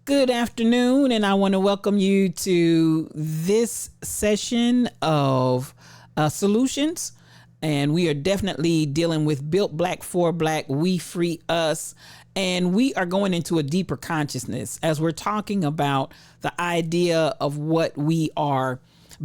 Good afternoon, and I want to welcome you to this session of Solutions. And we are definitely dealing with Built Black for Black, We Free Us. And we are going into a deeper consciousness as we're talking about the idea of what we are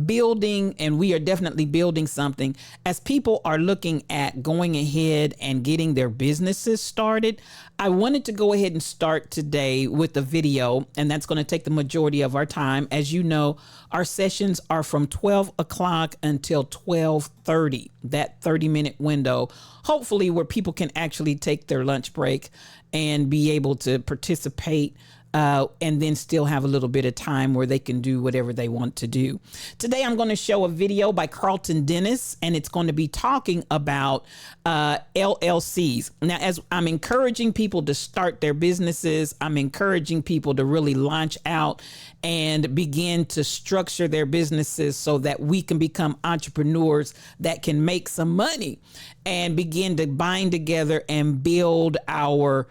building, and we are definitely building something as people are looking at going ahead and getting their businesses started. I wanted to go ahead and start today with a video, and that's going to take the majority of our time. As you know, our sessions are from 12 o'clock until 12:30, that 30-minute window, hopefully where people can actually take their lunch break and be able to participate and then still have a little bit of time where they can do whatever they want to do. Today, I'm going to show a video by Carlton Dennis, and it's going to be talking about LLCs. Now, as I'm encouraging people to start their businesses, I'm encouraging people to really launch out and begin to structure their businesses so that we can become entrepreneurs that can make some money and begin to bind together and build our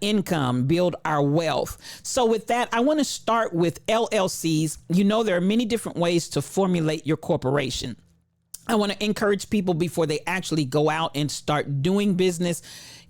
income, build our wealth. So with that, I want to start with LLCs. You know, there are many different ways to formulate your corporation. I want to encourage people before they actually go out and start doing business,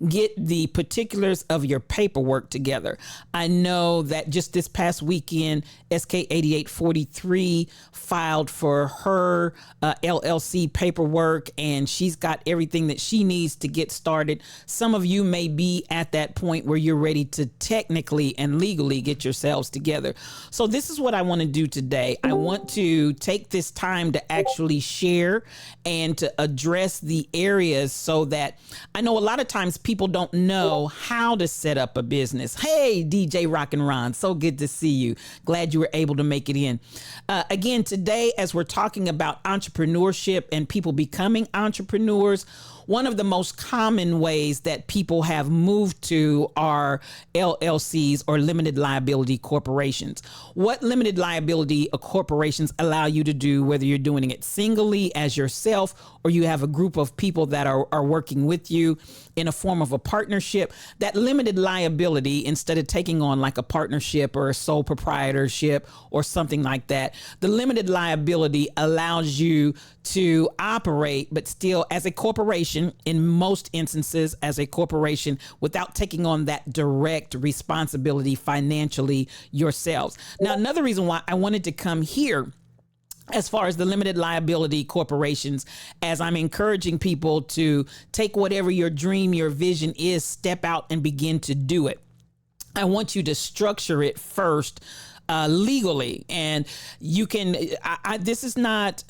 get the particulars of your paperwork together. I know that just this past weekend, SK 8843 filed for her LLC paperwork, and she's got everything that she needs to get started. Some of you may be at that point where you're ready to technically and legally get yourselves together. So this is what I want to do today. I want to take this time to actually share and to address the areas so that I know a lot of times people don't know how to set up a business. Hey, DJ Rock and Ron, so good to see you. Glad you were able to make it in. Again, today, as we're talking about entrepreneurship and people becoming entrepreneurs, one of the most common ways that people have moved to are LLCs, or limited liability corporations. What limited liability corporations allow you to do, whether you're doing it singly as yourself or you have a group of people that are working with you in a form of a partnership, that limited liability, instead of taking on like a partnership or a sole proprietorship or something like that, the limited liability allows you to operate, but still as a corporation, in most instances as a corporation, without taking on that direct responsibility financially yourselves. Now, another reason why I wanted to come here as far as the limited liability corporations, as I'm encouraging people to take whatever your dream, your vision is, step out and begin to do it. I want you to structure it first legally, and you can, this is not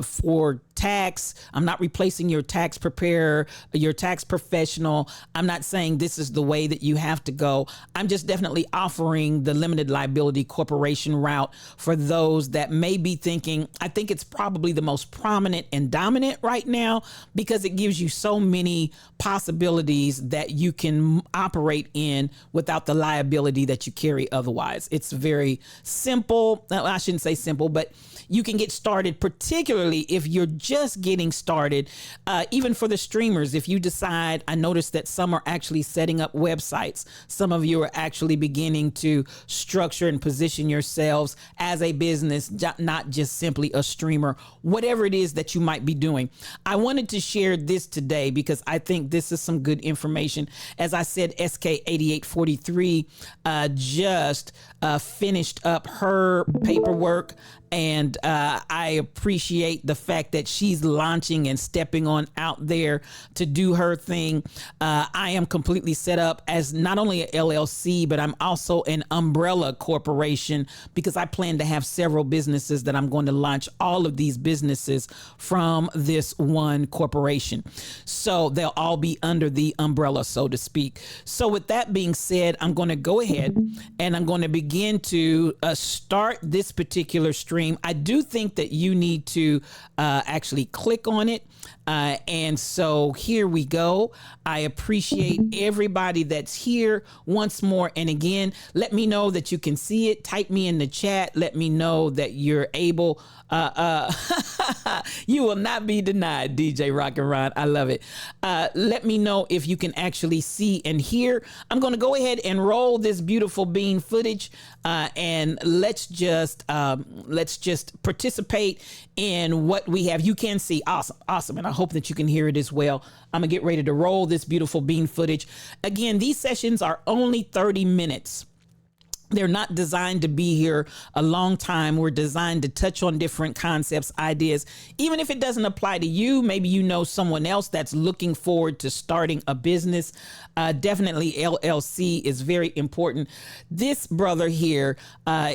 for tax. I'm not replacing your tax preparer, your tax professional. I'm not saying this is the way that you have to go. I'm just definitely offering the limited liability corporation route for those that may be thinking. I think it's probably the most prominent and dominant right now because it gives you so many possibilities that you can operate in without the liability that you carry otherwise. It's very simple. I shouldn't say simple, but you can get started, particularly if you're just getting started. Even for the streamers, if you decide, I noticed that some are actually setting up websites. Some of you are actually beginning to structure and position yourselves as a business, not just simply a streamer, whatever it is that you might be doing. I wanted to share this today because I think this is some good information. As I said, SK 8843 just finished up her paperwork, and I appreciate the fact that she's launching and stepping on out there to do her thing. I am completely set up as not only an LLC, but I'm also an umbrella corporation because I plan to have several businesses that I'm going to launch all of these businesses from this one corporation. So they'll all be under the umbrella, so to speak. So with that being said, I'm going to go ahead and I'm going to begin to start this particular stream screen. I do think that you need to actually click on it. And so here we go. I appreciate everybody that's here once more. And again, let me know that you can see it. Type me in the chat. Let me know that you're able. You will not be denied, DJ Rock and Ron. I love it. Let me know if you can actually see and hear. I'm going to go ahead and roll this beautiful bean footage, and let's just participate in what we have. You can see. Awesome. And I hope that you can hear it as well. I'm going to get ready to roll this beautiful bean footage. Again, these sessions are only 30 minutes. They're not designed to be here a long time. We're designed to touch on different concepts, ideas. Even if it doesn't apply to you, maybe you know someone else that's looking forward to starting a business. Definitely LLC is very important. This brother here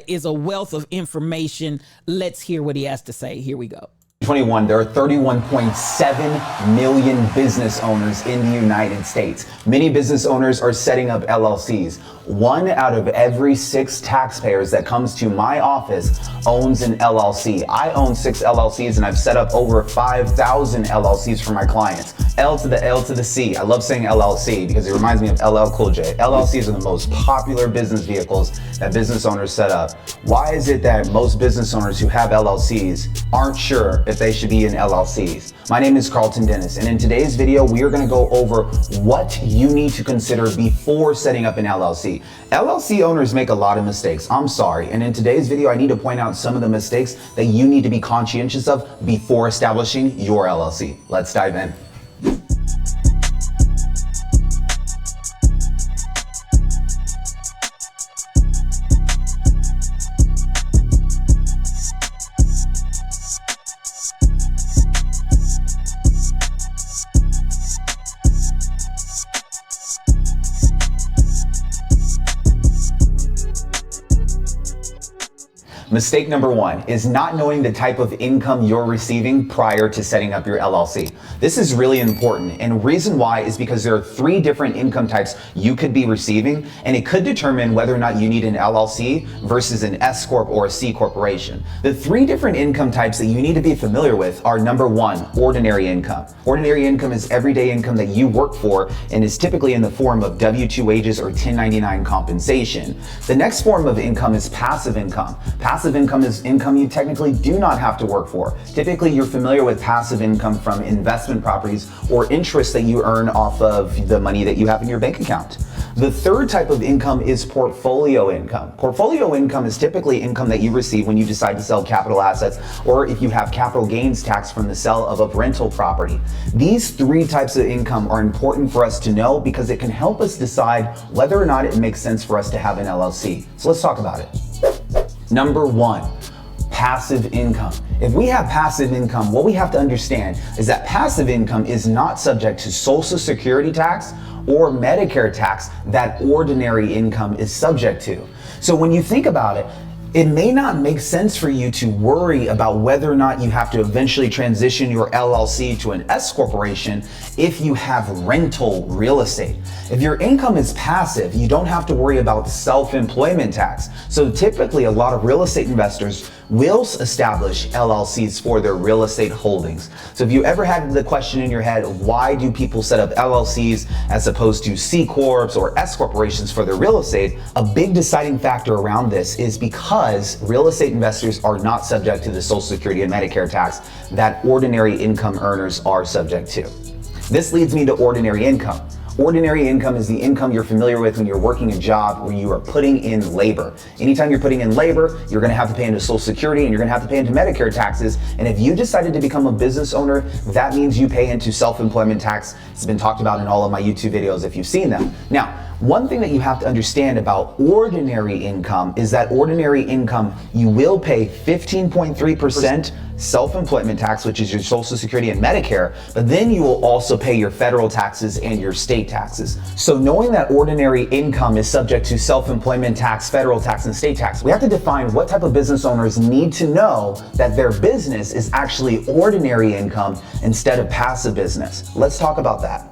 is a wealth of information. Let's hear what he has to say. Here we go. 2021, there are 31.7 million business owners in the United States. Many business owners are setting up LLCs. 1 out of every 6 taxpayers that comes to my office owns an LLC. I own 6 LLCs and I've set up over 5,000 LLCs for my clients. L to the L to the C. I love saying LLC because it reminds me of LL Cool J. LLCs are the most popular business vehicles that business owners set up. Why is it that most business owners who have LLCs aren't sure if they should be in LLCs? My name is Carlton Dennis, and in today's video, we are going to go over what you need to consider before setting up an LLC. LLC owners make a lot of mistakes. I'm sorry. And in today's video, I need to point out some of the mistakes that you need to be conscientious of before establishing your LLC. Let's dive in. Mistake number 1 is not knowing the type of income you're receiving prior to setting up your LLC. This is really important, and the reason why is because there are 3 different income types you could be receiving, and it could determine whether or not you need an LLC versus an S Corp or a C Corporation. The 3 different income types that you need to be familiar with are: number 1, ordinary income. Ordinary income is everyday income that you work for and is typically in the form of W-2 wages or 1099 compensation. The next form of income is passive income. Passive income is income you technically do not have to work for. Typically, you're familiar with passive income from investment properties or interest that you earn off of the money that you have in your bank account. The third type of income is portfolio income. Portfolio income is typically income that you receive when you decide to sell capital assets or if you have capital gains tax from the sale of a rental property. These 3 types of income are important for us to know because it can help us decide whether or not it makes sense for us to have an LLC. So let's talk about it. Number 1, passive income. If we have passive income, what we have to understand is that passive income is not subject to Social Security tax or Medicare tax that ordinary income is subject to. So when you think about it, it may not make sense for you to worry about whether or not you have to eventually transition your LLC to an S corporation if you have rental real estate. If your income is passive, you don't have to worry about self-employment tax. So typically a lot of real estate investors will establish LLCs for their real estate holdings. So if you ever had the question in your head, why do people set up LLCs as opposed to C Corps or S corporations for their real estate? A big deciding factor around this is because real estate investors are not subject to the Social Security and Medicare tax that ordinary income earners are subject to. This leads me to ordinary income. Ordinary income is the income you're familiar with when you're working a job where you are putting in labor. Anytime you're putting in labor, you're gonna have to pay into Social Security and you're gonna have to pay into Medicare taxes. And if you decided to become a business owner, that means you pay into self-employment tax. It's been talked about in all of my YouTube videos if you've seen them. Now, one thing that you have to understand about ordinary income is that ordinary income, you will pay 15.3% self-employment tax, which is your Social Security and Medicare, but then you will also pay your federal taxes and your state taxes. So knowing that ordinary income is subject to self-employment tax, federal tax, and state tax, we have to define what type of business owners need to know that their business is actually ordinary income instead of passive business. Let's talk about that.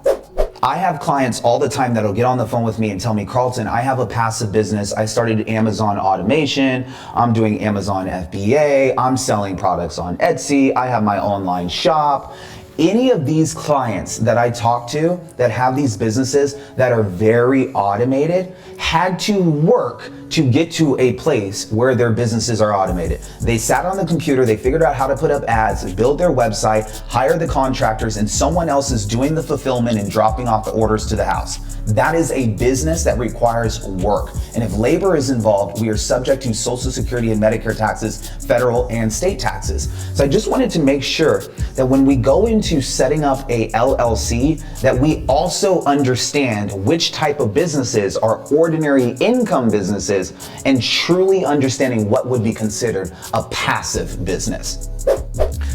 I have clients all the time that'll get on the phone with me and tell me, Carlton, I have a passive business. I started Amazon automation. I'm doing Amazon FBA. I'm selling products on Etsy. I have my online shop. Any of these clients that I talk to that have these businesses that are very automated had to work to get to a place where their businesses are automated. They sat on the computer, they figured out how to put up ads, build their website, hire the contractors, and someone else is doing the fulfillment and dropping off the orders to the house. That is a business that requires work. And if labor is involved, we are subject to Social Security and Medicare taxes, federal and state taxes. So I just wanted to make sure that when we go into setting up a LLC, that we also understand which type of businesses are ordinary income businesses and truly understanding what would be considered a passive business.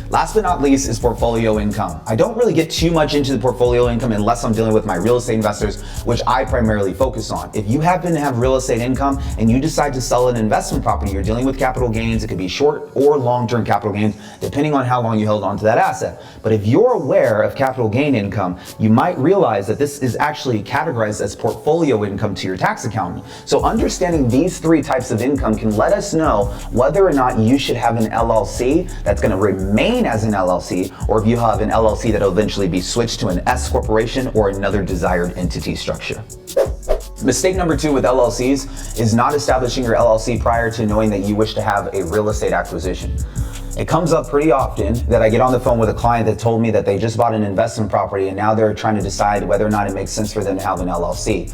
Last but not least is portfolio income. I don't really get too much into the portfolio income unless I'm dealing with my real estate investors, which I primarily focus on. If you happen to have real estate income and you decide to sell an investment property, you're dealing with capital gains. It could be short or long-term capital gains, depending on how long you held on to that asset. But if you're aware of capital gain income, you might realize that this is actually categorized as portfolio income to your tax accountant. So understanding these three types of income can let us know whether or not you should have an LLC that's going to remain as an LLC, or if you have an LLC that will eventually be switched to an S corporation or another desired entity structure. Mistake number 2 with LLCs is not establishing your LLC prior to knowing that you wish to have a real estate acquisition. It comes up pretty often that I get on the phone with a client that told me that they just bought an investment property and now they're trying to decide whether or not it makes sense for them to have an LLC.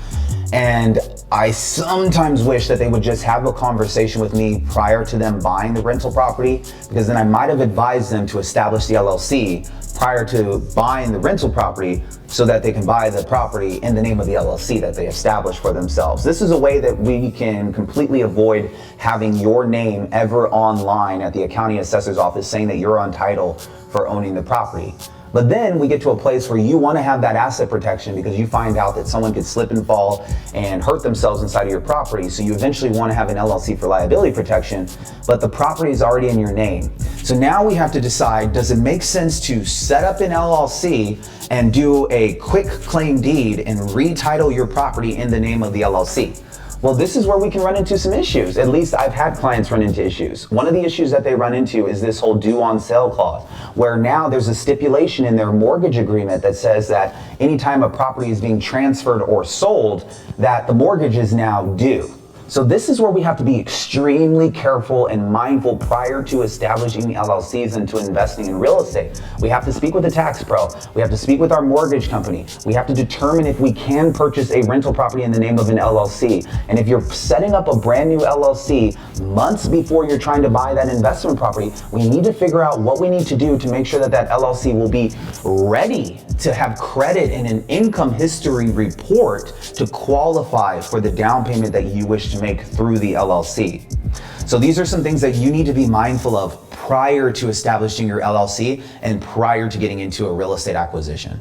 And I sometimes wish that they would just have a conversation with me prior to them buying the rental property, because then I might have advised them to establish the LLC prior to buying the rental property so that they can buy the property in the name of the LLC that they established for themselves. This is a way that we can completely avoid having your name ever online at the county assessor's office saying that you're on title for owning the property. But then we get to a place where you want to have that asset protection because you find out that someone could slip and fall and hurt themselves inside of your property. So you eventually want to have an LLC for liability protection, but the property is already in your name. So now we have to decide, does it make sense to set up an LLC and do a quick claim deed and retitle your property in the name of the LLC? Well, this is where we can run into some issues. At least I've had clients run into issues. One of the issues that they run into is this whole due on sale clause, where now there's a stipulation in their mortgage agreement that says that anytime a property is being transferred or sold, that the mortgage is now due. So this is where we have to be extremely careful and mindful prior to establishing LLCs and to investing in real estate. We have to speak with a tax pro. We have to speak with our mortgage company. We have to determine if we can purchase a rental property in the name of an LLC. And if you're setting up a brand new LLC months before you're trying to buy that investment property, we need to figure out what we need to do to make sure that that LLC will be ready to have credit in an income history report to qualify for the down payment that you wish to make through the LLC. So these are some things that you need to be mindful of prior to establishing your LLC and prior to getting into a real estate acquisition.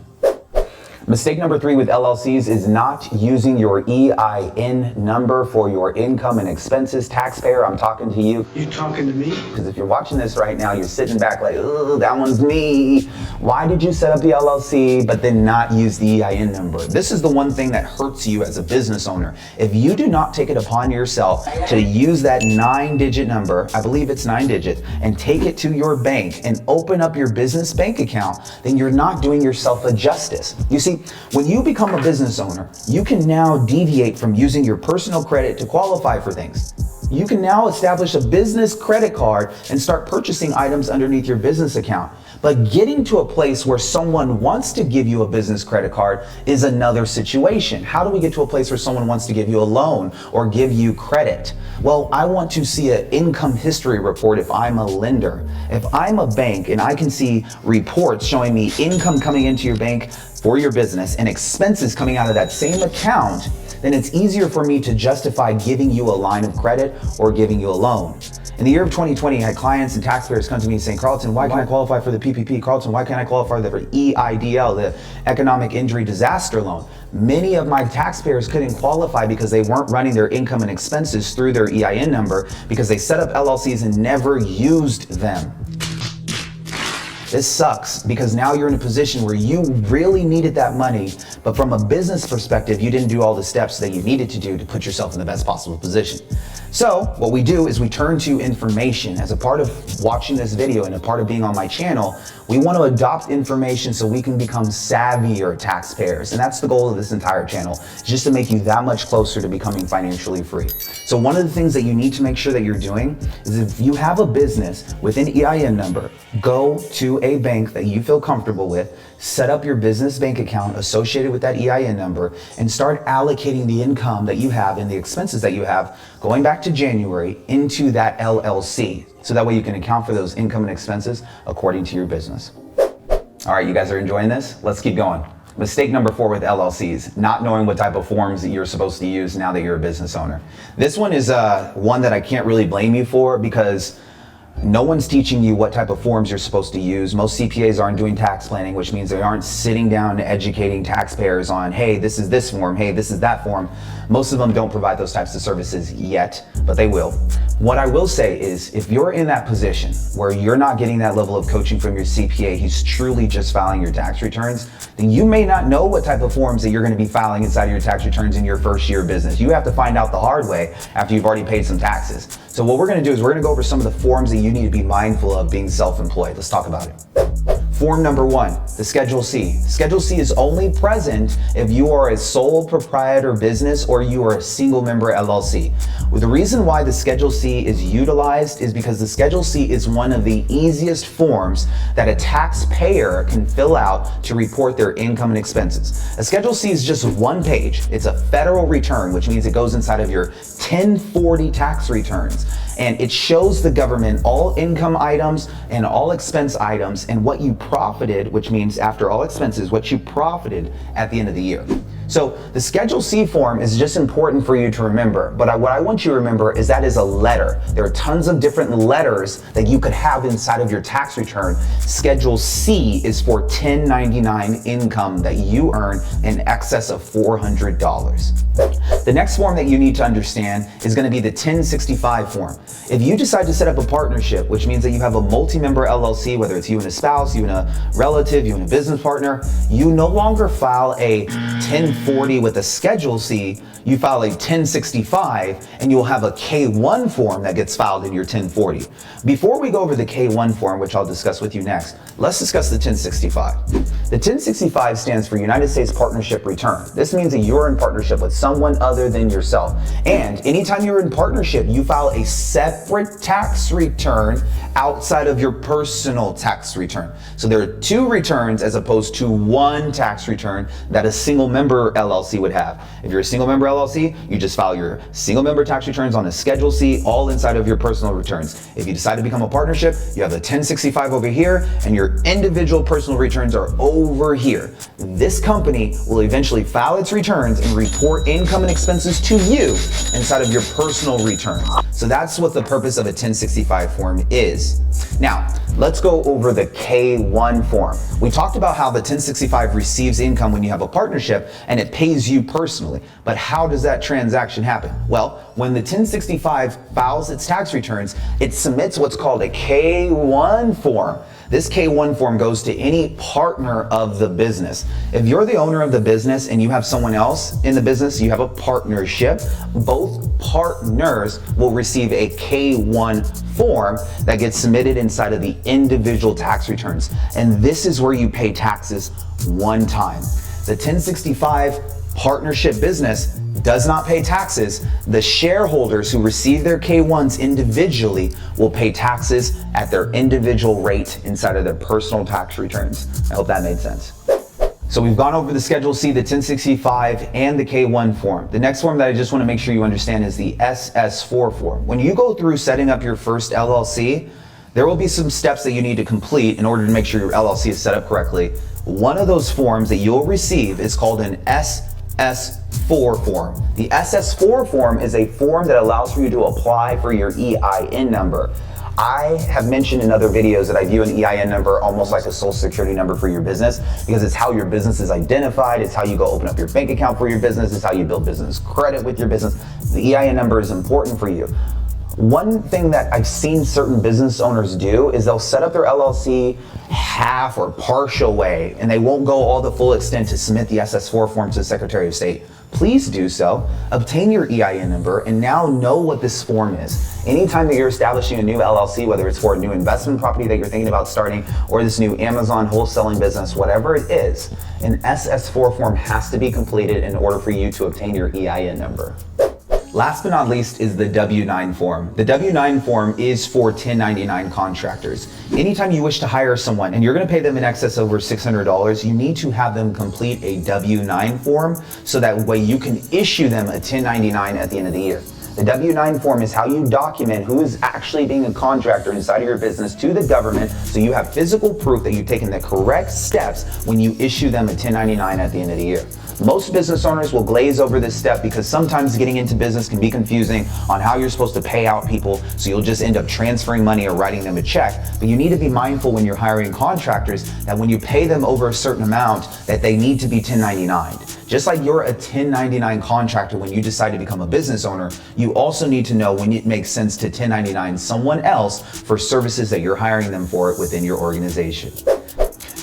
Mistake number 3 with LLCs is not using your EIN number for your income and expenses. Taxpayer, I'm talking to you. You talking to me? Because if you're watching this right now, you're sitting back like, oh, that one's me. Why did you set up the LLC but then not use the EIN number? This is the one thing that hurts you as a business owner. If you do not take it upon yourself to use that 9-digit number, I believe it's 9 digits, and take it to your bank and open up your business bank account, then you're not doing yourself a justice. You see, when you become a business owner, you can now deviate from using your personal credit to qualify for things. You can now establish a business credit card and start purchasing items underneath your business account. But getting to a place where someone wants to give you a business credit card is another situation. How do we get to a place where someone wants to give you a loan or give you credit? Well, I want to see an income history report if I'm a lender. If I'm a bank and I can see reports showing me income coming into your bank for your business and expenses coming out of that same account, then it's easier for me to justify giving you a line of credit or giving you a loan. In the year of 2020, I had clients and taxpayers come to me saying, Carlton, why can't I qualify for the PPP? Carlton, why can't I qualify for the EIDL, the Economic Injury Disaster Loan? Many of my taxpayers couldn't qualify because they weren't running their income and expenses through their EIN number because they set up LLCs and never used them. This sucks because now you're in a position where you really needed that money, but from a business perspective, you didn't do all the steps that you needed to do to put yourself in the best possible position. So what we do is we turn to information. As a part of watching this video and a part of being on my channel, we want to adopt information so we can become savvier taxpayers. And that's the goal of this entire channel, just to make you that much closer to becoming financially free. So one of the things that you need to make sure that you're doing is if you have a business with an EIN number, go to a bank that you feel comfortable with, set up your business bank account associated with that EIN number, and start allocating the income that you have and the expenses that you have going back to January into that LLC. So that way you can account for those income and expenses according to your business. All right, you guys are enjoying this? Let's keep going. Mistake number 4 with LLCs, not knowing what type of forms that you're supposed to use now that you're a business owner. This one is one that I can't really blame you for because no one's teaching you what type of forms you're supposed to use. Most CPAs aren't doing tax planning, which means they aren't sitting down and educating taxpayers on, hey, this is this form, hey, this is that form. Most of them don't provide those types of services yet, but they will. What I will say is if you're in that position where you're not getting that level of coaching from your CPA, he's truly just filing your tax returns, then you may not know what type of forms that you're going to be filing inside of your tax returns in your first year of business. You have to find out the hard way after you've already paid some taxes. So what we're going to do is we're going to go over some of the forms that you need to be mindful of being self-employed. Let's talk about it. Form number 1, the Schedule C. Schedule C is only present if you are a sole proprietor business or you are a single member LLC. Well, the reason why the Schedule C is utilized is because the Schedule C is one of the easiest forms that a taxpayer can fill out to report their income and expenses. A Schedule C is just one page. It's a federal return, which means it goes inside of your 1040 tax returns. And it shows the government all income items and all expense items and what you profited, which means after all expenses, what you profited at the end of the year. So the Schedule C form is just important for you to remember, but what I want you to remember is that is a letter. There are tons of different letters that you could have inside of your tax return. Schedule C is for 1099 income that you earn in excess of $400. The next form that you need to understand is going to be the 1065 form. If you decide to set up a partnership, which means that you have a multi-member LLC, whether it's you and a spouse, you and a relative, you and a business partner, you no longer file a 1040 with a Schedule C, you file a 1065 and you'll have a K1 form that gets filed in your 1040. Before we go over the K1 form, which I'll discuss with you next, let's discuss the 1065. The 1065 stands for United States Partnership Return. This means that you're in partnership with someone other than yourself. And anytime you're in partnership, you file a separate tax return outside of your personal tax return. So there are 2 returns as opposed to 1 tax return that a single member LLC would have. If you're a single member LLC, you just file your single member tax returns on a Schedule C, all inside of your personal returns. If you decide to become a partnership, you have the 1065 over here and your individual personal returns are over here. This company will eventually file its returns and report income and expenses to you inside of your personal return. So that's what the purpose of a 1065 form is. Now, let's go over the K1 form. We talked about how the 1065 receives income when you have a partnership and it pays you personally. But how does that transaction happen? Well, when the 1065 files its tax returns, it submits what's called a K1 form. This K1 form goes to any partner of the business. If you're the owner of the business and you have someone else in the business, you have a partnership, both partners will receive a K1 form that gets submitted inside of the individual tax returns. And this is where you pay taxes one time. The 1065 partnership business does not pay taxes. The shareholders who receive their K1s individually will pay taxes at their individual rate inside of their personal tax returns. I hope that made sense. So we've gone over the Schedule C, the 1065, and the K1 form. The next form that I just want to make sure you understand is the SS4 form. When you go through setting up your first LLC, there will be some steps that you need to complete in order to make sure your LLC is set up correctly. One of those forms that you'll receive is called an SS4 form. The SS4 form is a form that allows for you to apply for your EIN number. I have mentioned in other videos that I view an EIN number almost like a social security number for your business because it's how your business is identified, it's how you go open up your bank account for your business, it's how you build business credit with your business. The EIN number is important for you. One thing that I've seen certain business owners do is they'll set up their LLC half or partial way, and they won't go all the full extent to submit the SS4 form to the Secretary of State. Please do so. Obtain your EIN number and now know what this form is. Anytime that you're establishing a new LLC, whether it's for a new investment property that you're thinking about starting or this new Amazon wholesaling business, whatever it is, an SS4 form has to be completed in order for you to obtain your EIN number. Last but not least is the W-9 form. The W-9 form is for 1099 contractors. Anytime you wish to hire someone and you're gonna pay them in excess of over $600, you need to have them complete a W-9 form so that way you can issue them a 1099 at the end of the year. The W-9 form is how you document who is actually being a contractor inside of your business to the government, so you have physical proof that you've taken the correct steps when you issue them a 1099 at the end of the year. Most business owners will glaze over this step because sometimes getting into business can be confusing on how you're supposed to pay out people, so you'll just end up transferring money or writing them a check. But you need to be mindful when you're hiring contractors that when you pay them over a certain amount that they need to be 1099'd. Just like you're a 1099 contractor when you decide to become a business owner, you also need to know when it makes sense to 1099 someone else for services that you're hiring them for within your organization.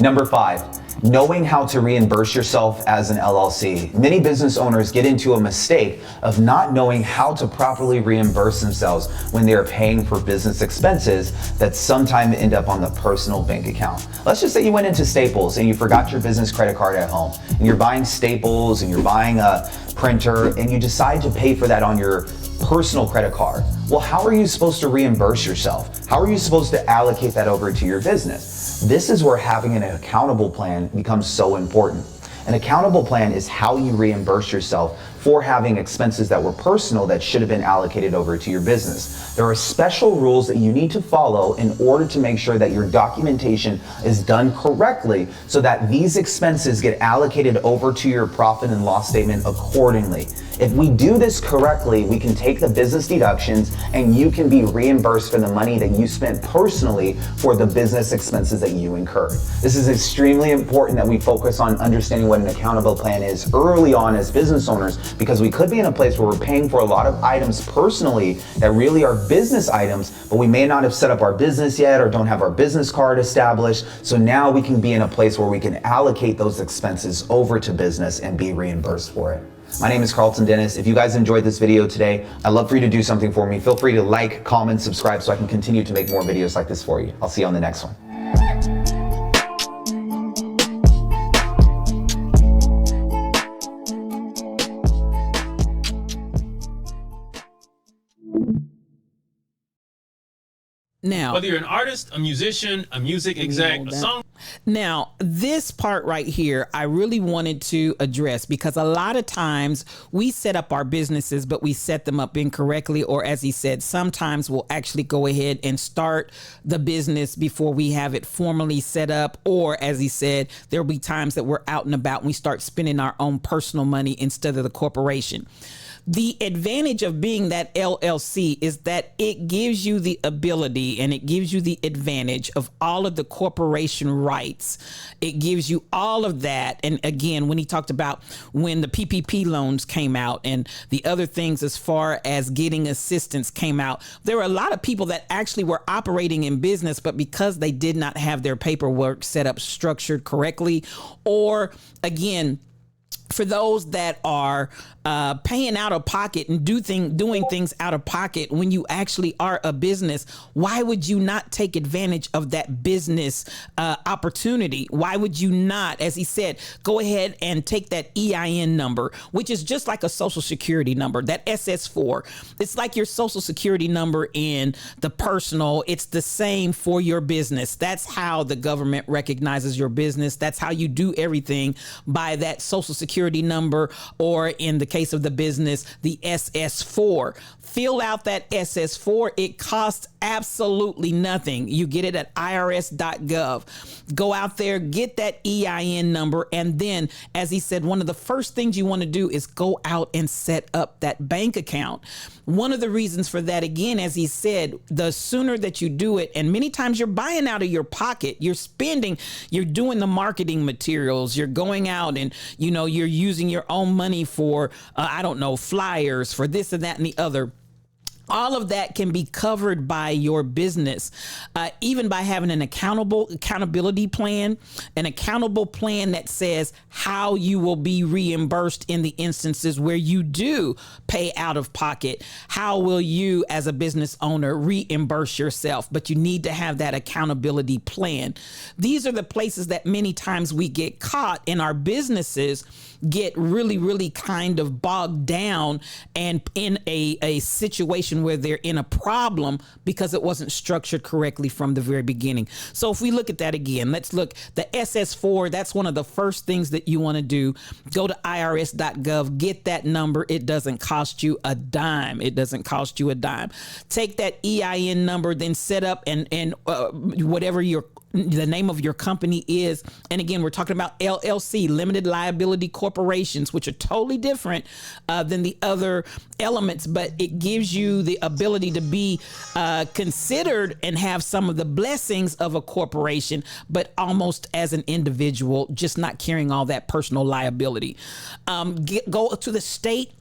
Number 5. Knowing how to reimburse yourself as an LLC. Many business owners get into a mistake of not knowing how to properly reimburse themselves when they are paying for business expenses that sometimes end up on the personal bank account. Let's just say you went into Staples and you forgot your business credit card at home, and you're buying Staples and you're buying a printer and you decide to pay for that on your personal credit card. Well, how are you supposed to reimburse yourself? How are you supposed to allocate that over to your business? This is where having an accountable plan becomes so important. An accountable plan is how you reimburse yourself for having expenses that were personal that should have been allocated over to your business. There are special rules that you need to follow in order to make sure that your documentation is done correctly so that these expenses get allocated over to your profit and loss statement accordingly. If we do this correctly, we can take the business deductions and you can be reimbursed for the money that you spent personally for the business expenses that you incurred. This is extremely important that we focus on understanding what an accountable plan is early on as business owners, because we could be in a place where we're paying for a lot of items personally that really are business items, but we may not have set up our business yet or don't have our business card established. So now we can be in a place where we can allocate those expenses over to business and be reimbursed for it. My name is Carlton Dennis. If you guys enjoyed this video today, I'd love for you to do something for me. Feel free to like, comment, subscribe so I can continue to make more videos like this for you. I'll see you on the next one. Now, whether you're an artist, a musician, a music exec, a song. Now, this part right here, I really wanted to address because a lot of times we set up our businesses, but we set them up incorrectly. Or as he said, sometimes we'll actually go ahead and start the business before we have it formally set up. Or as he said, there'll be times that we're out and about and we start spending our own personal money instead of the corporation. The advantage of being that LLC is that it gives you the ability and it gives you the advantage of all of the corporation rights. It gives you all of that. And again, when he talked about when the PPP loans came out and the other things as far as getting assistance came out, there were a lot of people that actually were operating in business, but because they did not have their paperwork set up, structured correctly, or again, for those that are paying out of pocket and doing things out of pocket when you actually are a business, why would you not take advantage of that business opportunity? Why would you not, as he said, go ahead and take that EIN number, which is just like a social security number, that SS4. It's like your social security number in the personal. It's the same for your business. That's how the government recognizes your business. That's how you do everything, by that social security number, or in the case of the business, the SS4. Fill out that SS4. It costs absolutely nothing. You get it at irs.gov. Go out there, get that EIN number. And then, as he said, one of the first things you want to do is go out and set up that bank account. One of the reasons for that, again, as he said, the sooner that you do it, and many times you're buying out of your pocket, you're spending, you're doing the marketing materials, you're going out and, you're using your own money for, I don't know, flyers, for this and that and the other. All of that can be covered by your business, even by having an accountability plan, an accountable plan that says how you will be reimbursed in the instances where you do pay out of pocket. How will you, as a business owner, reimburse yourself? But you need to have that accountability plan. These are the places that many times we get caught in our businesses, get really, really kind of bogged down and in a situation where they're in a problem because it wasn't structured correctly from the very beginning. So if we look at that again, let's look the SS4. That's one of the first things that you want to do. Go to irs.gov, get that number. It doesn't cost you a dime. It doesn't cost you a dime. Take that EIN number, then set up and whatever the name of your company is. And again, we're talking about LLC, limited liability corporations, which are totally different than the other elements, but it gives you the ability to be considered and have some of the blessings of a corporation, but almost as an individual, just not carrying all that personal liability. Go to the state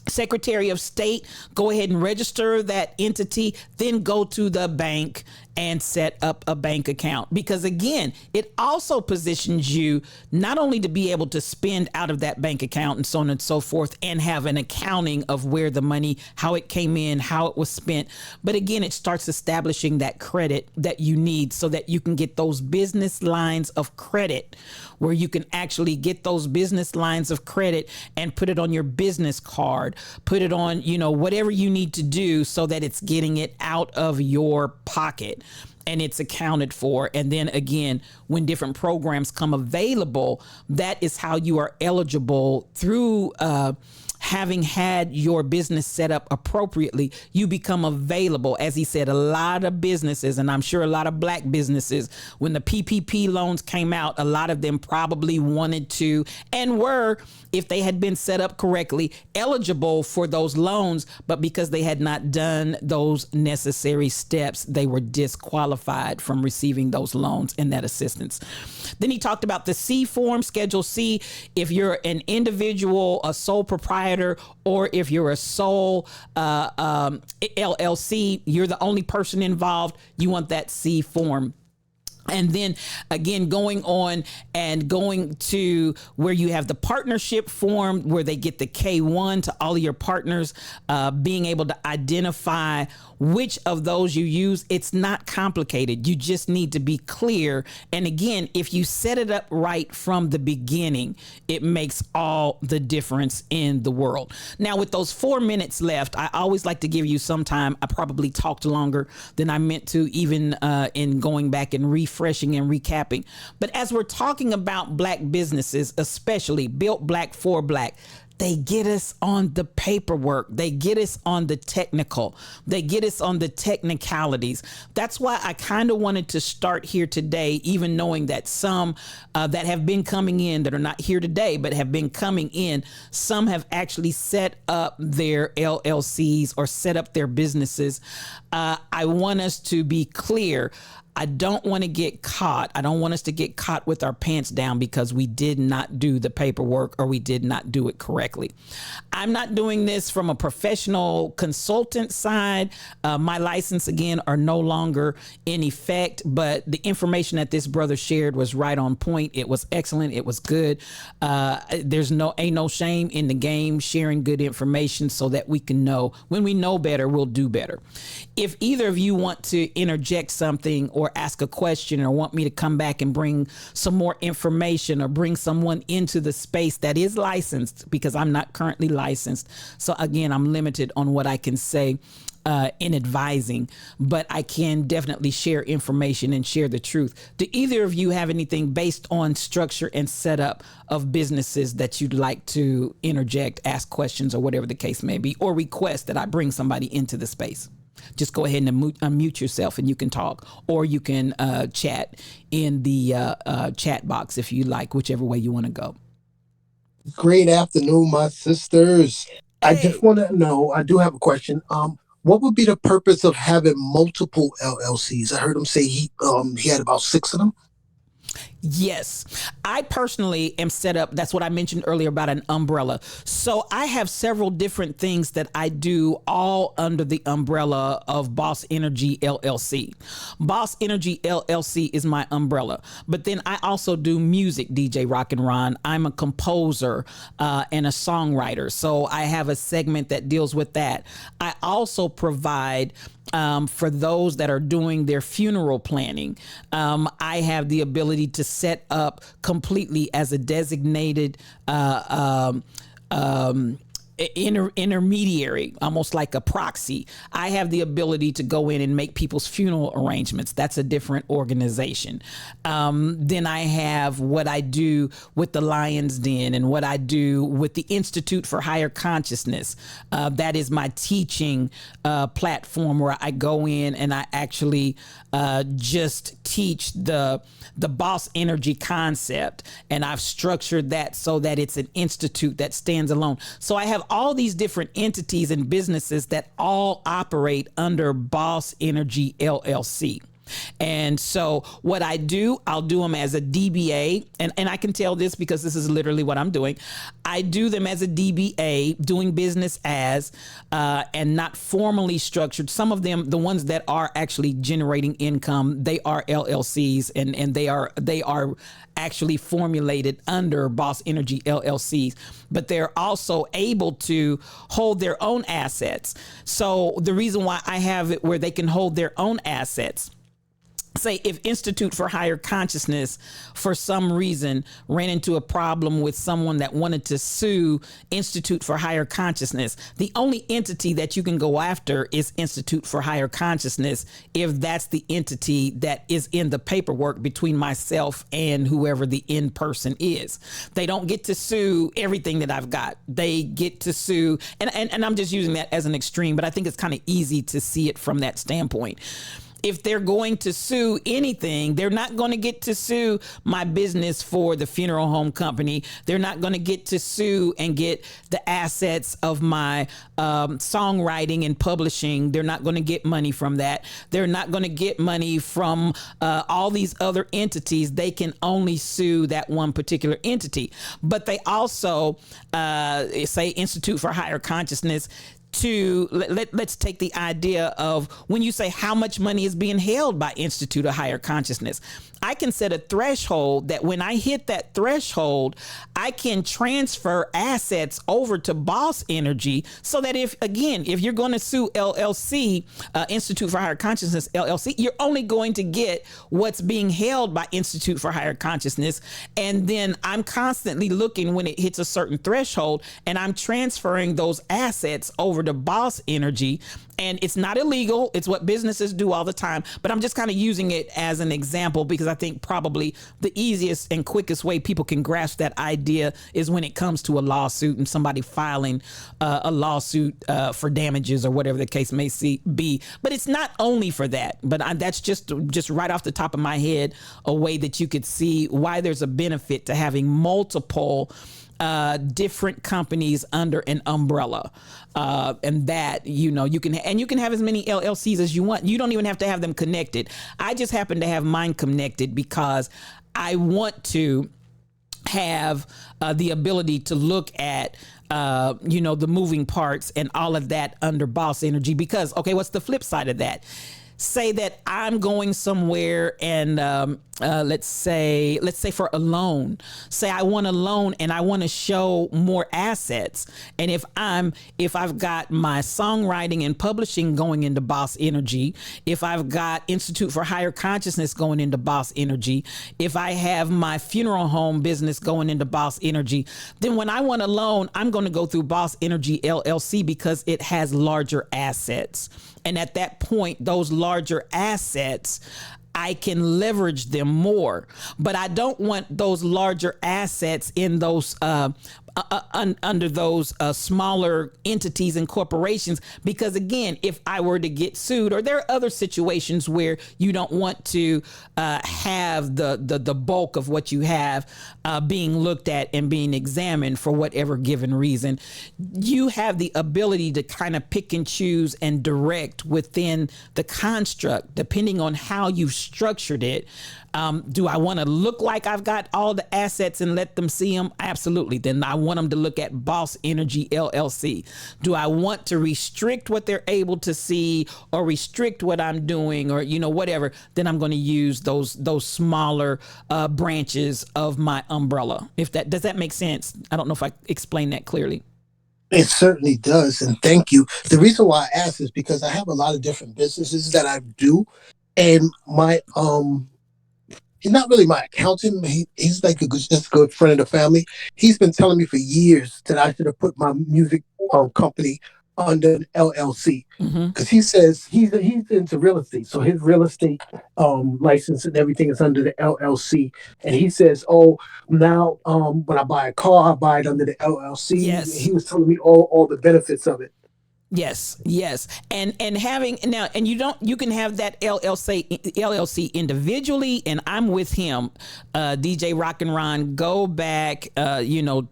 Secretary of State, go ahead and register that entity, then go to the bank and set up a bank account. Because again, it also positions you not only to be able to spend out of that bank account and so on and so forth, and have an accounting of where the money, how it came in, how it was spent, but again, it starts establishing that credit that you need so that you can get those business lines of credit, where you can actually get those business lines of credit and put it on your business card, put it on, whatever you need to do so that it's getting it out of your pocket and it's accounted for. And then again, when different programs come available, that is how you are eligible through having had your business set up appropriately. You become available. As he said, a lot of businesses, and I'm sure a lot of black businesses, when the PPP loans came out, a lot of them probably wanted to and were, if they had been set up correctly, eligible for those loans, but because they had not done those necessary steps, they were disqualified from receiving those loans and that assistance. Then he talked about the C form, Schedule C. If you're an individual, a sole proprietor, or if you're a sole LLC, you're the only person involved, you want that C form. And then again, going on and going to where you have the partnership form, where they get the K1 to all of your partners, being able to identify which of those you use. It's not complicated. You just need to be clear. And again, if you set it up right from the beginning, it makes all the difference in the world. Now, with those 4 minutes left, I always like to give you some time. I probably talked longer than I meant to, even in going back and refreshing and recapping. But as we're talking about black businesses, especially built black for black, they get us on the paperwork. They get us on the technical. They get us on the technicalities. That's why I kind of wanted to start here today, even knowing that some that have been coming in that are not here today, but have been coming in, some have actually set up their LLCs or set up their businesses. I want us to be clear. I don't want to get caught. I don't want us to get caught with our pants down because we did not do the paperwork or we did not do it correctly. I'm not doing this from a professional consultant side. My license, again, are no longer in effect, but the information that this brother shared was right on point. It was excellent. It was good. There's ain't no shame in the game sharing good information so that we can know. When we know better, we'll do better. If either of you want to interject something or ask a question or want me to come back and bring some more information or bring someone into the space that is licensed, because I'm not currently licensed. So again, I'm limited on what I can say in advising, but I can definitely share information and share the truth. Do either of you have anything based on structure and setup of businesses that you'd like to interject, ask questions, or whatever the case may be, or request that I bring somebody into the space? Just go ahead and unmute yourself and you can talk, or you can chat in the chat box if you like, whichever way you want to go. Great afternoon, my sisters. Hey. I just want to know, I do have a question. What would be the purpose of having multiple LLCs? I heard him say he had about 6 of them. Yes. I personally am set up. That's what I mentioned earlier about an umbrella. So I have several different things that I do all under the umbrella of Boss Energy LLC. Boss Energy LLC is my umbrella. But then I also do music, DJ Rock and Ron. I'm a composer and a songwriter. So I have a segment that deals with that. I also provide for those that are doing their funeral planning. I have the ability to set up completely as a designated intermediary, almost like a proxy. I have the ability to go in and make people's funeral arrangements. That's a different organization. Then I have what I do with the Lion's Den and what I do with the Institute for Higher Consciousness. That is my teaching platform where I go in and I actually just teach the boss energy concept, and I've structured that so that it's an institute that stands alone. So I have all these different entities and businesses that all operate under Boss Energy LLC. And so what I do, I'll do them as a DBA. And I can tell this because this is literally what I'm doing. I do them as a DBA, doing business as, and not formally structured. Some of them, the ones that are actually generating income, they are LLCs and they are actually formulated under Boss Energy LLCs, but they're also able to hold their own assets. So the reason why I have it where they can hold their own assets, say if Institute for Higher Consciousness for some reason ran into a problem with someone that wanted to sue Institute for Higher Consciousness, the only entity that you can go after is Institute for Higher Consciousness if that's the entity that is in the paperwork between myself and whoever the end person is. They don't get to sue everything that I've got. They get to sue, and I'm just using that as an extreme, but I think it's kind of easy to see it from that standpoint. If they're going to sue anything, they're not going to get to sue my business for the funeral home company. They're not going to get to sue and get the assets of my songwriting and publishing. They're not going to get money from that. They're not going to get money from all these other entities. They can only sue that one particular entity. But they also, say, Institute for Higher Consciousness, to let's take the idea of when you say how much money is being held by Institute of Higher Consciousness. I can set a threshold that when I hit that threshold, I can transfer assets over to Boss Energy so that if you're going to sue LLC, Institute for Higher Consciousness LLC, you're only going to get what's being held by Institute for Higher Consciousness. And then I'm constantly looking when it hits a certain threshold and I'm transferring those assets over to Boss Energy. And it's not illegal. It's what businesses do all the time. But I'm just kind of using it as an example because I think probably the easiest and quickest way people can grasp that idea is when it comes to a lawsuit and somebody filing a lawsuit for damages or whatever the case may be. But it's not only for that. But that's just right off the top of my head, a way that you could see why there's a benefit to having multiple different companies under an umbrella, and that you can have as many LLCs as you want. You don't even have to have them connected. I just happen to have mine connected because I want to have the ability to look at the moving parts and all of that under Boss Energy. Because what's the flip side of that? Say that I'm going somewhere and let's say for a loan, say I want a loan and I want to show more assets. And if I've got my songwriting and publishing going into Boss Energy, if I've got Institute for Higher Consciousness going into Boss Energy, if I have my funeral home business going into Boss Energy, then when I want a loan, I'm going to go through Boss Energy LLC because it has larger assets. And at that point, those larger assets, I can leverage them more. But I don't want those larger assets in those under those smaller entities and corporations, because again, if I were to get sued, or there are other situations where you don't want to have the bulk of what you have being looked at and being examined for whatever given reason, you have the ability to kind of pick and choose and direct within the construct, depending on how you've structured it. Do I want to look like I've got all the assets and let them see them? Absolutely. Then I want them to look at Boss Energy LLC. Do I want to restrict what they're able to see or restrict what I'm doing, or, whatever? Then I'm going to use those smaller branches of my umbrella. Does that make sense? I don't know if I explained that clearly. It certainly does. And thank you. The reason why I ask is because I have a lot of different businesses that I do. And my, he's not really my accountant. He's like just a good friend of the family. He's been telling me for years that I should have put my music company under an LLC, because he says he's into real estate, so his real estate license and everything is under the LLC. And he says, "Oh, now when I buy a car, I buy it under the LLC." Yes. He was telling me all the benefits of it. Yes. And having now, and you can have that LLC individually, and I'm with him, DJ Rock and Ron, go back,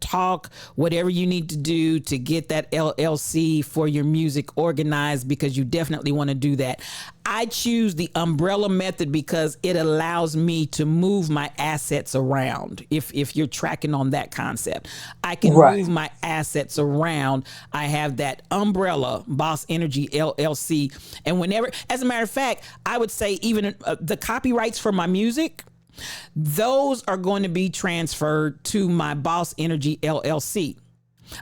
talk whatever you need to do to get that LLC for your music organized, because you definitely want to do that. I choose the umbrella method because it allows me to move my assets around. If you're tracking on that concept, I can move my assets around. I have that umbrella, Boss Energy LLC. And whenever, as a matter of fact, I would say even the copyrights for my music, those are going to be transferred to my Boss Energy LLC.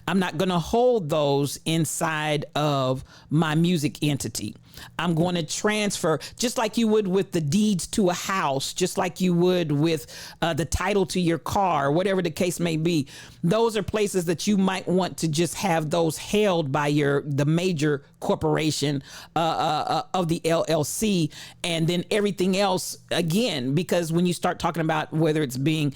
I'm not going to hold those inside of my music entity. I'm going to transfer, just like you would with the deeds to a house, just like you would with the title to your car, whatever the case may be. Those are places that you might want to just have those held by the major corporation of the LLC, and then everything else again, because when you start talking about whether it's being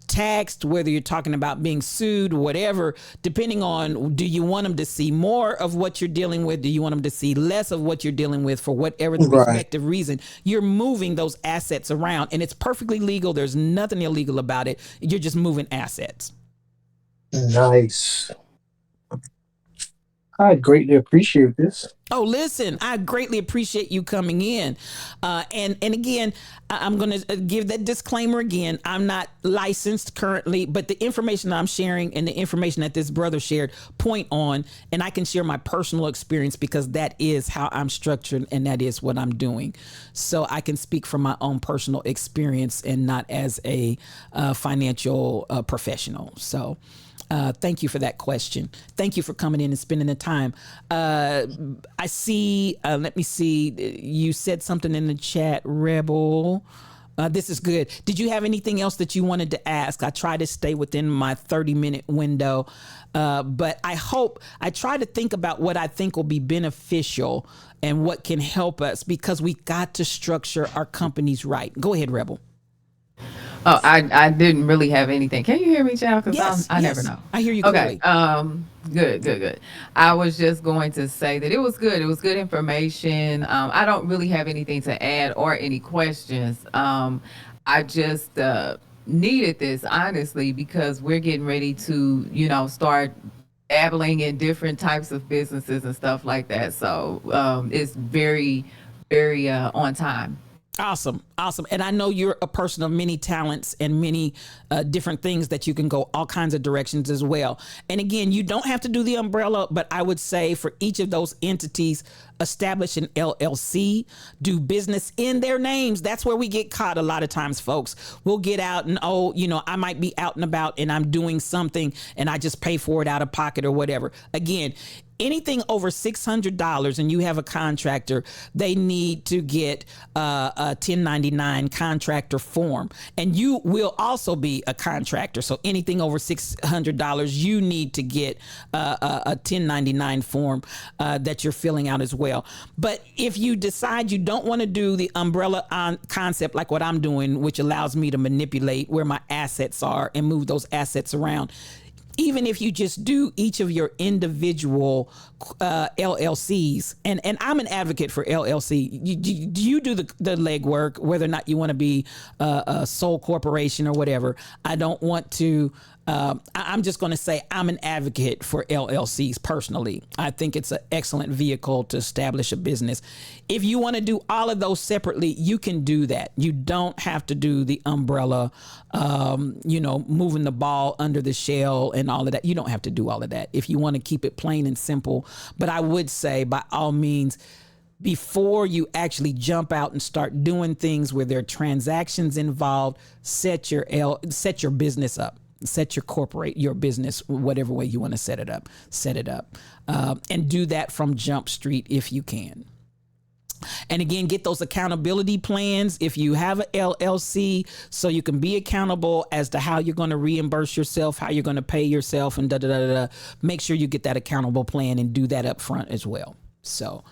taxed, whether you're talking about being sued, whatever, depending on, do you want them to see more of what you're dealing with? Do you want them to see less of what you're dealing with? For whatever the respective reason, you're moving those assets around, and it's perfectly legal. There's nothing illegal about it. You're just moving assets. Nice. I greatly appreciate this. Oh, listen, I greatly appreciate you coming in. And again, I'm going to give that disclaimer again. I'm not licensed currently, but the information I'm sharing and the information that this brother shared point on, and I can share my personal experience because that is how I'm structured and that is what I'm doing. So I can speak from my own personal experience and not as a financial professional. So thank you for that question. Thank you for coming in and spending the time. I see, let me see, you said something in the chat, Rebel. This is good. Did you have anything else that you wanted to ask? I try to stay within my 30-minute window, but I try to think about what I think will be beneficial and what can help us, because we got to structure our companies right. Go ahead, Rebel. Oh, I didn't really have anything. Can you hear me, child? Because yes, I never know. I hear you. Okay. Clearly. Good. I was just going to say that it was good. It was good information. I don't really have anything to add or any questions. I just needed this, honestly, because we're getting ready to, start dabbling in different types of businesses and stuff like that. So it's very, very on time. Awesome. And I know you're a person of many talents and many different things that you can go all kinds of directions as well. And again, you don't have to do the umbrella, but I would say for each of those entities, establish an LLC, do business in their names. That's where we get caught a lot of times, folks. We'll get out and, I might be out and about and I'm doing something and I just pay for it out of pocket or whatever. Again, anything over $600 and you have a contractor, they need to get a 1099 contractor form. And you will also be a contractor. So anything over $600, you need to get a 1099 form that you're filling out as well. But if you decide you don't want to do the umbrella concept like what I'm doing, which allows me to manipulate where my assets are and move those assets around, even if you just do each of your individual LLCs, and I'm an advocate for LLC. You do the legwork, whether or not you want to be a sole corporation or whatever. I don't want to. I'm just going to say I'm an advocate for LLCs personally. I think it's an excellent vehicle to establish a business. If you want to do all of those separately, you can do that. You don't have to do the umbrella, moving the ball under the shell and all of that. You don't have to do all of that if you want to keep it plain and simple. But I would say, by all means, before you actually jump out and start doing things where there are transactions involved, set your business up. Set your business, whatever way you want to set it up, and do that from Jump Street if you can. And again, get those accountability plans if you have an LLC, so you can be accountable as to how you're going to reimburse yourself, how you're going to pay yourself, and Make sure you get that accountable plan and do that up front as well. So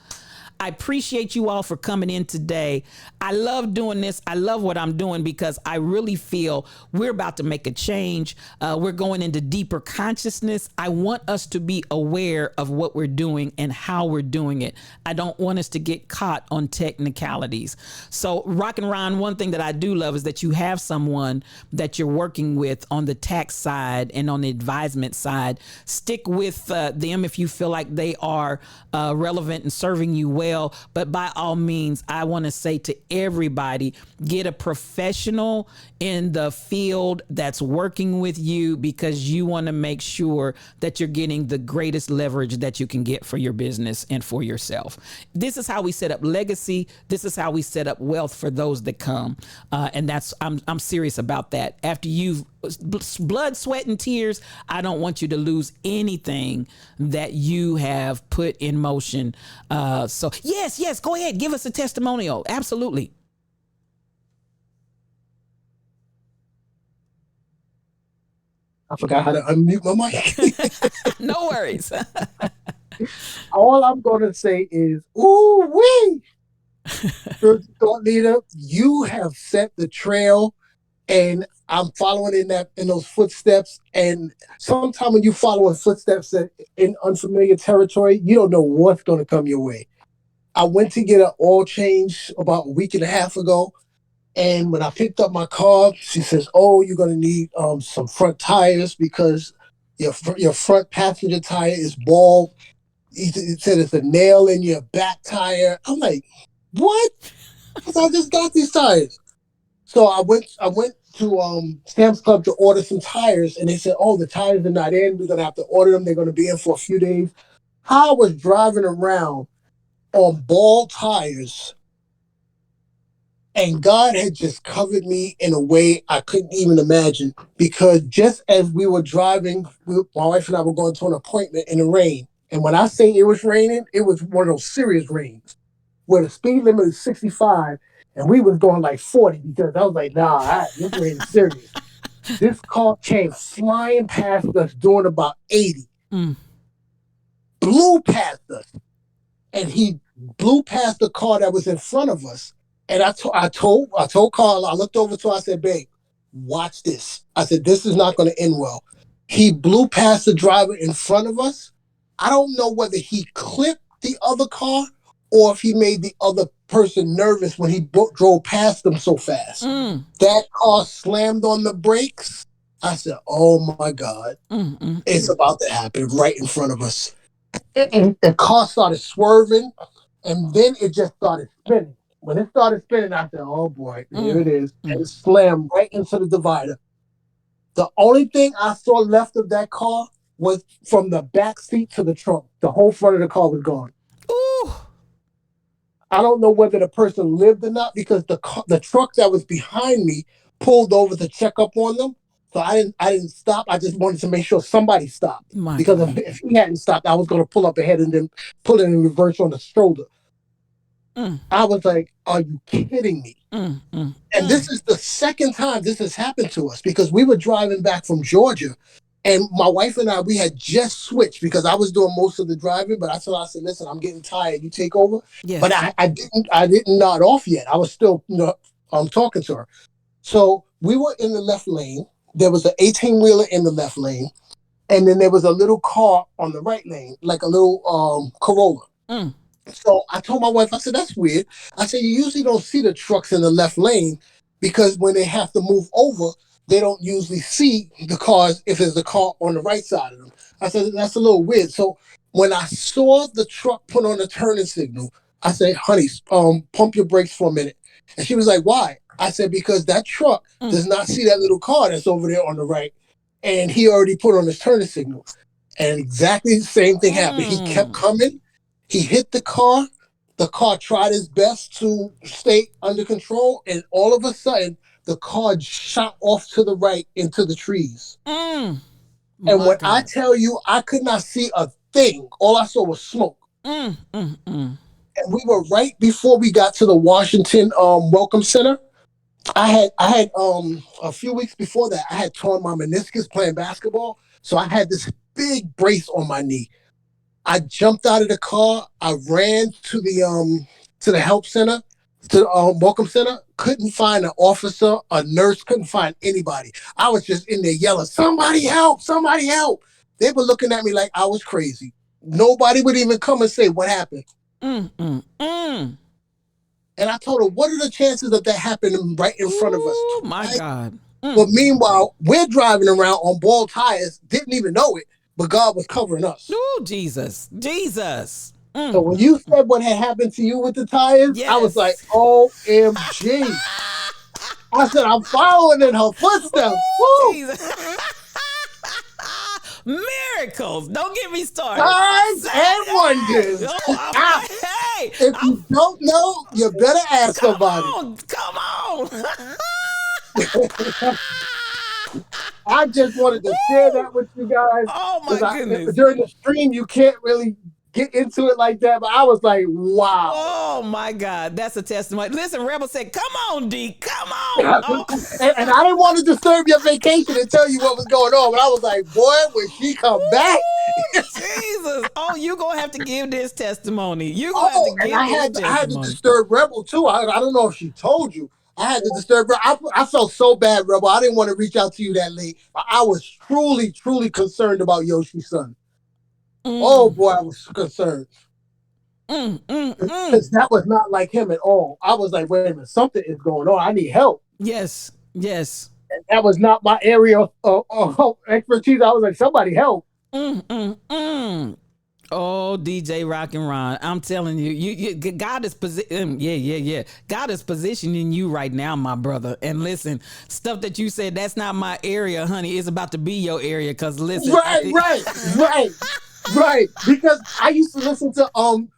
I appreciate you all for coming in today. I love doing this. I love what I'm doing because I really feel we're about to make a change. We're going into deeper consciousness. I want us to be aware of what we're doing and how we're doing it. I don't want us to get caught on technicalities. So, Rock and Ron, one thing that I do love is that you have someone that you're working with on the tax side and on the advisement side. Stick with them if you feel like they are relevant and serving you well. But by all means, I want to say to everybody, get a professional in the field that's working with you, because you want to make sure that you're getting the greatest leverage that you can get for your business and for yourself. This is how we set up legacy. This is how we set up wealth for those that come. And I'm serious about that. After you've blood, sweat, and tears, I don't want you to lose anything that you have put in motion. So yes, go ahead. Give us a testimonial. Absolutely. I forgot how to unmute my mic. No worries. All I'm going to say is, ooh wee! Thought leader, you have set the trail, and I'm following in those footsteps. And sometimes when you follow in footsteps in unfamiliar territory, you don't know what's going to come your way. I went to get an oil change about a week and a half ago. And when I picked up my car, she says, "Oh, you're going to need some front tires because your front passenger tire is bald." It said it's a nail in your back tire. I'm like, what? Because I just got these tires. So I went to Sam's Club to order some tires, and they said, "Oh, the tires are not in. We're going to have to order them. They're going to be in for a few days." I was driving around on bald tires, and God had just covered me in a way I couldn't even imagine, because just as we were driving, my wife and I were going to an appointment in the rain. And when I say it was raining, it was one of those serious rains where the speed limit is 65 and we was going like 40, because I was like, nah, this rain is serious. This car came flying past us doing about 80, blew past us, and he blew past the car that was in front of us. And I told Carl, I looked over to her, I said, "Babe, watch this." I said, "This is not going to end well." He blew past the driver in front of us. I don't know whether he clipped the other car or if he made the other person nervous when he drove past them so fast. That car slammed on the brakes. I said, "Oh my God, it's about to happen right in front of us." And the car started swerving, and then it just started spinning. When it started spinning, I said, "Oh boy, here it is." And it slammed right into the divider. The only thing I saw left of that car was from the back seat to the trunk. The whole front of the car was gone. Ooh. I don't know whether the person lived or not, because the truck that was behind me pulled over to check up on them. So I didn't stop. I just wanted to make sure somebody stopped. Because if he hadn't stopped, I was going to pull up ahead and then pull it in reverse on the shoulder. I was like, "Are you kidding me?" And this is the second time this has happened to us, because we were driving back from Georgia, and my wife and I, we had just switched because I was doing most of the driving, but I said, "Listen, I'm getting tired. You take over." Yes. But I didn't nod off yet. I was still talking to her. So we were in the left lane. There was an 18-wheeler in the left lane, and then there was a little car on the right lane, like a little Corolla. Mm. So I told my wife, I said, that's weird. I said, you usually don't see the trucks in the left lane because when they have to move over, they don't usually see the cars if there's a car on the right side of them. I said, that's a little weird. So when I saw the truck put on the turning signal, I said, honey, pump your brakes for a minute. And she was like, why? I said, because that truck does not see that little car that's over there on the right. And he already put on his turning signal. And exactly the same thing happened. He kept coming. He hit the car. The car tried its best to stay under control. And all of a sudden, the car shot off to the right into the trees. And when I tell you, I could not see a thing. All I saw was smoke. And we were right before we got to the Washington Welcome Center. I had a few weeks before that, I had torn my meniscus playing basketball. So I had this big brace on my knee. I jumped out of the car. I ran to the help center, to the Welcome Center. Couldn't find an officer, a nurse, couldn't find anybody. I was just in there yelling, somebody help, somebody help. They were looking at me like I was crazy. Nobody would even come and say, what happened? And I told her, what are the chances of that happening right in front of us? Oh, my God. But meanwhile, we're driving around on bald tires, didn't even know it, but God was covering us. Oh, Jesus. Jesus. So when you said what had happened to you with the tires, I was like, OMG. I said, I'm following in her footsteps. Woo! Miracles. Don't get me started. Signs and wonders. Hey, if you don't know, you better ask somebody. Come on. I just wanted to share that with you guys. Oh, my goodness. During the stream, you can't really get into it like that, but I was like, wow. Oh, my God. That's a testimony. Listen, Rebel said, come on, D. Come on. Oh. And I didn't want to disturb your vacation and tell you what was going on, but I was like, boy, when she come back. Jesus. Oh, you're going to have to give this testimony. You're going to have to give this testimony. I had to disturb Rebel, too. I don't know if she told you. I had to disturb her. I felt so bad, Rebel. I didn't want to reach out to you that late. I was truly, truly concerned about Yoshi's son. Oh, boy, I was concerned. Because that was not like him at all. I was like, wait a minute, something is going on. I need help. Yes, yes. And that was not my area of expertise. I was like, somebody help. Oh, DJ Rock and Ron, I'm telling you, God is God is positioning you right now, my brother. And listen, stuff that you said, that's not my area, honey. It's about to be your area. Because listen, Right. Because I used to listen to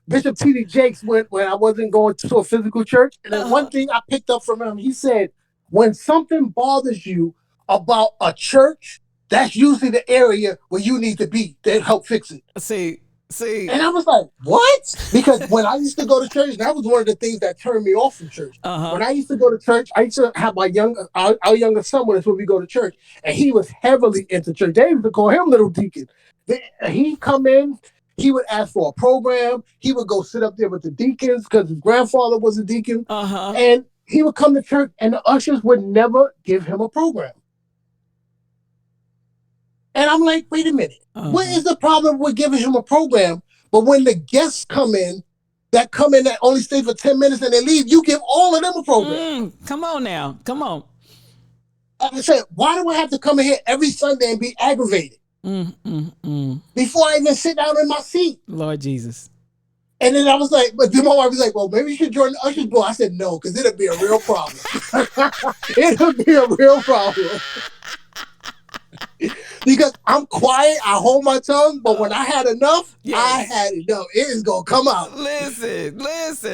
Bishop T.D. Jakes when I wasn't going to a physical church. And then one thing I picked up from him, he said, when something bothers you about a church, that's usually the area where you need to be to help fix it. See. And I was like, what? Because when I used to go to church, that was one of the things that turned me off from church. When I used to go to church, I used to have our younger son with us when we go to church. And he was heavily into church. They used to call him Little Deacon. He'd come in, he would ask for a program. He would go sit up there with the deacons because his grandfather was a deacon. And he would come to church and the ushers would never give him a program. And I'm like, wait a minute. What is the problem with giving him a program? But when the guests come in that only stay for 10 minutes and they leave, you give all of them a program. Come on now. Come on. I said, why do I have to come in here every Sunday and be aggravated? Before I even sit down in my seat. Lord Jesus. And then I was like, but then my wife was like, well, maybe you should join the ushers board. I said, no, because it'll be a real problem. It'll be a real problem. Because I'm quiet, I hold my tongue, but when I had enough, I had enough. It is gonna come out. Listen,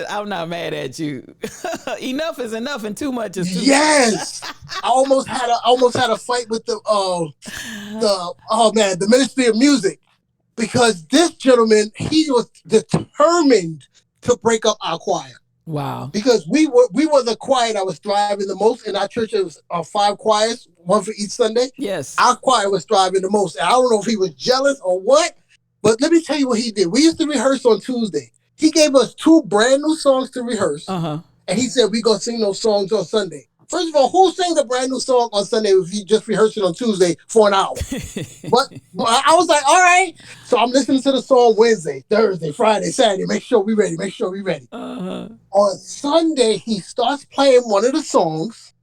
I'm not mad at you. Enough is enough, and too much is too much. Yes, I almost had a fight with the Ministry of Music, because this gentleman, he was determined to break up our choir. Wow. Because we were the choir that was thriving the most. In our church, it was 5 choirs, one for each Sunday. Yes. Our choir was thriving the most. And I don't know if he was jealous or what, but let me tell you what he did. We used to rehearse on Tuesday. He gave us 2 brand new songs to rehearse. And he said, we're going to sing those songs on Sunday. First of all, who sings a brand new song on Sunday if you just rehearsed it on Tuesday for an hour? But I was like, all right. So I'm listening to the song Wednesday, Thursday, Friday, Saturday. Make sure we ready. Make sure we ready. On Sunday, he starts playing one of the songs,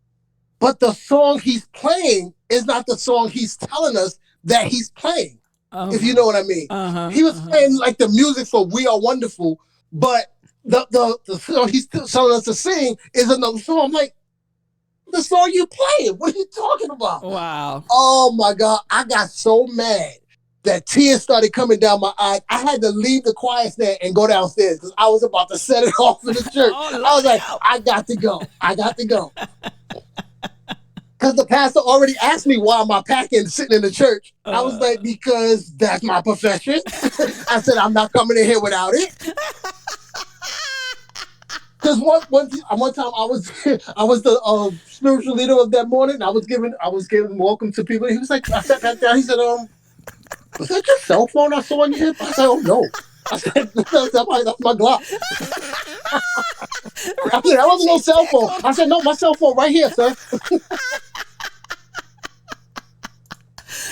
but the song he's playing is not the song he's telling us that he's playing. If you know what I mean. He was playing like the music for We Are Wonderful, but the song he's telling us to sing is another song. I'm like, the song you playing? What are you talking about? Wow. Oh my God. I got so mad that tears started coming down my eyes. I had to leave the choir stand and go downstairs because I was about to set it off in the church. I was like, I got to go. I got to go. Because the pastor already asked me why am I packing sitting in the church. I was like, because that's my profession. I said, I'm not coming in here without it. Because one time I was the spiritual leader of that morning. I was giving welcome to people. He was like, I sat back down. He said, was that your cell phone I saw on your hip? I said, oh no. I said, that's my Glock. I said, that wasn't no cell phone. I said, no, my cell phone right here, sir.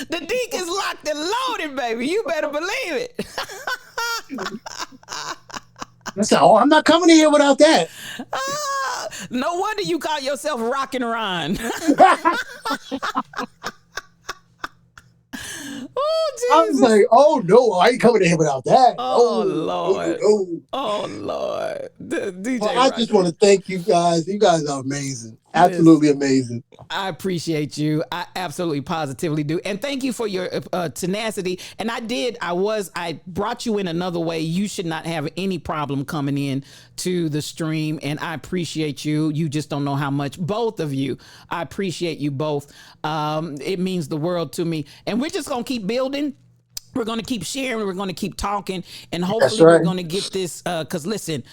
The deacon's locked and loaded, baby. You better believe it. I said, oh, I'm not coming in here without that. No wonder you call yourself Rockin' Ron. Oh, Jesus. I was like, oh no, I ain't coming in here without that. Oh, Lord. No. Oh, Lord. DJ Well, I just want to thank you guys. You guys are amazing. Absolutely amazing. I appreciate you. I absolutely positively do. And thank you for your tenacity. And I brought you in another way. You should not have any problem coming in to the stream. And I appreciate you. You just don't know how much, both of you. I appreciate you both. It means the world to me. And we're just going to keep building. We're going to keep sharing. We're going to keep talking. And hopefully we're going to get this. Because listen,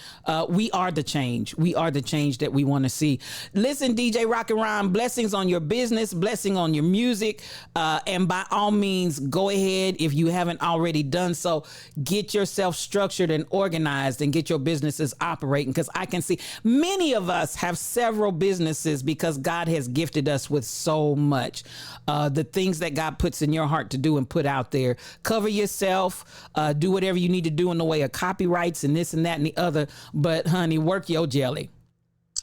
we are the change. We are the change that we want to see. Listen, DJ Rockin' Ron, blessings on your business, blessing on your music. And by all means, go ahead. If you haven't already done so, get yourself structured and organized and get your businesses operating. Because I can see many of us have several businesses because God has gifted us with so much. The things that God puts in your heart to do and put out there. Cover yourself, do whatever you need to do in the way of copyrights and this and that and the other. But honey, work your jelly.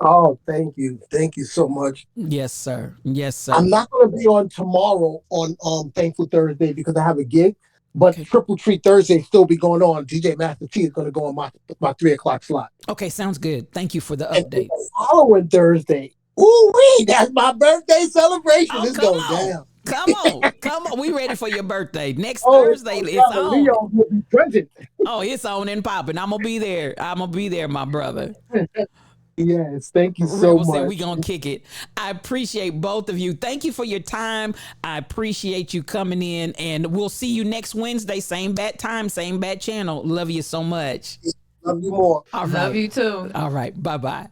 Oh, thank you. Thank you so much. Yes, sir. Yes, sir. I'm not going to be on tomorrow on Thankful Thursday because I have a gig, but Triple Treat Thursday still be going on. DJ Master T is going to go on my 3 o'clock slot. Okay, sounds good. Thank you for the And update. the following Thursday, ooh-wee, that's my birthday celebration. It's going down. Come on. We ready for your birthday. Next Thursday, it's on. Leo will be present. Oh, it's on and popping. I'm going to be there, my brother. Yes, thank you so much. We're going to kick it. I appreciate both of you. Thank you for your time. I appreciate you coming in, and we'll see you next Wednesday. Same bat time, same bat channel. Love you so much. Love you more. All right. Love you too. All right. Bye-bye.